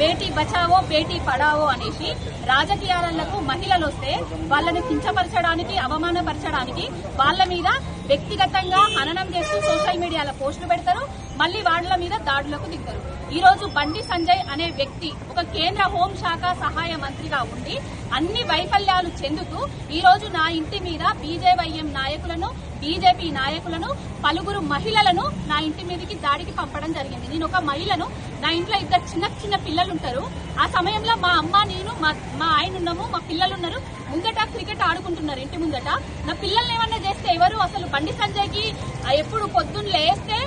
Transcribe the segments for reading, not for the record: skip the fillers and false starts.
బేటీ బచావో బేటీ పడావో అనేసి రాజకీయాలకు మహిళలు వస్తే వాళ్ళని కించపరచడానికి, అవమానపరచడానికి, వాళ్ళ మీద వ్యక్తిగతంగా హననం చేస్తూ సోషల్ మీడియాలో పోస్టులు పెడతారు. మళ్లీ వాళ్ల మీద దాడులకు దిగుతారు. ఈ రోజు బండి సంజయ్ అనే వ్యక్తి ఒక కేంద్ర హోంశాఖ సహాయ మంత్రిగా ఉండి అన్ని వైఫల్యాలు చెందుతూ ఈ రోజు నా ఇంటి మీద బీజేవైఎం నాయకులను, బీజేపీ నాయకులను, పలువురు మహిళలను నా ఇంటి మీదకి దాడికి పంపడం జరిగింది. నేను ఒక మహిళను, నా ఇంట్లో ఇద్దరు చిన్న పిల్లలుంటారు. ఆ సమయంలో మా అమ్మ, నేను, మా ఆయన ఉన్నాము, మా పిల్లలున్నారు. ముందట క్రికెట్ ఆడుకుంటున్నారు ఇంటి ముందట. నా పిల్లల్ని ఏమన్నా చేస్తే ఎవరు అసలు బండి సంజయ్కి ఎప్పుడు పొద్దున్న లేస్తే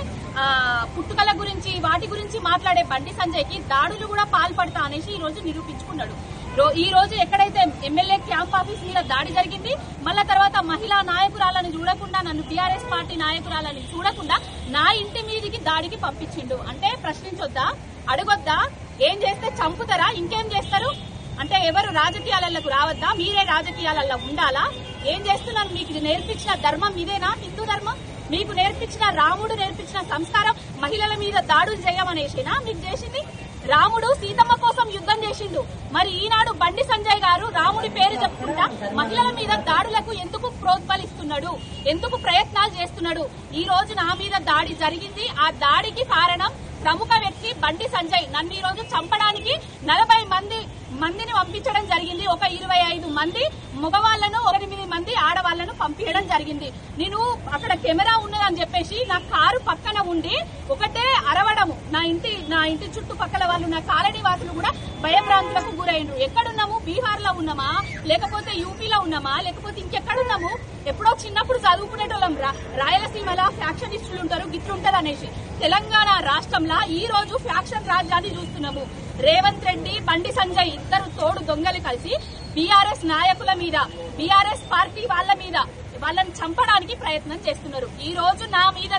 పుట్టుకల గురించి వాటి గురించి మాట్లాడే బండి సంజయ్కి దాడులు కూడా పాల్పడతా అనేసి ఈ రోజు నిరూపించుకున్నాడు. ఈ రోజు ఎక్కడైతే ఎమ్మెల్యే క్యాంప్ ఆఫీస్ మీద దాడి జరిగింది, మళ్ళా తర్వాత మహిళా నాయకురాలను చూడకుండా, నన్ను బీఆర్ఎస్ పార్టీ నాయకురాలని చూడకుండా నా ఇంటి మీదికి దాడికి పంపించిండు. అంటే ప్రశ్నించొద్దా, అడగొద్దా? ఏం చేస్తే చంపుతారా, ఇంకేం చేస్తారు? అంటే ఎవరు రాజకీయాలకు రావద్దా? మీరే రాజకీయాలలో ఉండాలా? ఏం చేస్తున్నారు? మీకు నేర్పించిన ధర్మం ఇదేనా? హిందూ ధర్మం మీకు నేర్పించిన, రాముడు నేర్పించిన సంస్కారం మహిళల మీద దాడులు చేయమనేసేనా మీకు చేసింది? రాముడు సీతమ్మ కోసం యుద్ధం చేసిండు. మరి ఈనాడు బండి సంజయ్ గారు రాముడి పేరు చెప్పుకుంటా మహిళల మీద దాడులకు ఎందుకు ప్రోత్బలిస్తున్నాడు, ఎందుకు ప్రయత్నాలు చేస్తున్నాడు? ఈ రోజు నా మీద దాడి జరిగింది. ఆ దాడికి కారణం ప్రముఖ వ్యక్తి బండి సంజయ్. నన్ను ఈ రోజు చంపడానికి 40 మందిని పంపించడం జరిగింది. ఒక 25 మంది మగవాళ్లను, 8 మంది ఆడవాళ్లను పంపించడం జరిగింది. నేను అక్కడ కెమెరా ఉన్నదని చెప్పేసి నా కారు పక్కన ఉండి ఒకటే అరవడము. నా ఇంటి చుట్టుపక్కల వాళ్ళు, నా కాలనీ వాసులు కూడా భయభ్రాంతులకు గురైండ్రు. ఎక్కడున్నాము? బీహార్ లో ఉన్నామా, లేకపోతే యూపీలో ఉన్నామా, లేకపోతే ఇంకెక్కడున్నాము? ఎప్పుడో చిన్నప్పుడు చదువుకునేటోళ్ళం, రాయలసీమలో ఫ్యాక్షనిస్టులు ఉంటారు, గిట్లుంటారు అనేసి. తెలంగాణ రాష్ట్రంలో ఈ రోజు ఫ్యాక్షన్ రాజ్యాన్ని చూస్తున్నాము. రేవంత్ రెడ్డి, బండి సంజయ్ ఇద్దరు తోడు దొంగలు కలిసి బీఆర్ఎస్ నాయకుల మీద, బీఆర్ఎస్ పార్టీ వాళ్ళ మీద, వాళ్ళని చంపడానికి ప్రయత్నం చేస్తున్నారు. ఈ రోజు నా మీద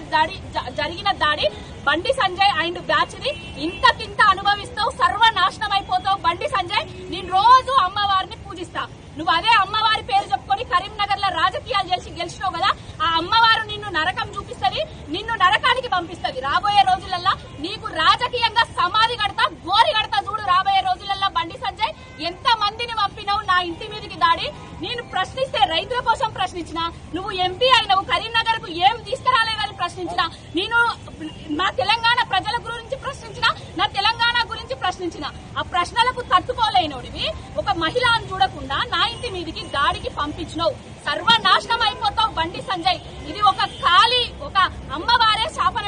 జరిగిన దాడి బండి సంజయ్ అండ్ బ్యాచ్ ని ఇంతకింత అనుభవిస్తావు, సర్వనాశనం అయిపోతావు. బండి సంజయ్, నేను రోజు అమ్మవారిని పూజిస్తా. నువ్వు అదే అమ్మవారి పేరు చెప్పుకొని కరీంనగర్ లో రాజకీయాలు చేసి గెలిచినావు కదా, ఆ అమ్మవారు నిన్ను నరకం చూపిస్తుంది, నిన్ను నరకానికి పంపిస్తుంది. రాబోయే రోజులలో నీకు రాజకీయంగా సమాధి కడతా, గోరి కడతా చూడు. రాబోయే రోజులలో బండి సంజయ్ ఎంత మందిని పంపినావు నా ఇంటి మీదకి దాడి? నేను ప్రశ్నిస్తే రైతుల కోసం ప్రశ్నించిన, నువ్వు ఎంపీ అయినవు, కరీంనగర్ కు ఏం తీసుకురాలేదని ప్రశ్నించిన, నేను మా తెలంగాణ ప్రజల గురించి ప్రశ్నించిన, నా తెలంగాణ గురించి ప్రశ్నించిన. ఆ ప్రశ్నలకు తట్టుకోలేనోడివి ఒక మహిళను చూడకుండా నా ఇంటి మీదికి దాడికి పంపించినావు. సర్వనాశనం అయిపోతావు బండి సంజయ్. ఇది ఒక అమ్మవారే శాపన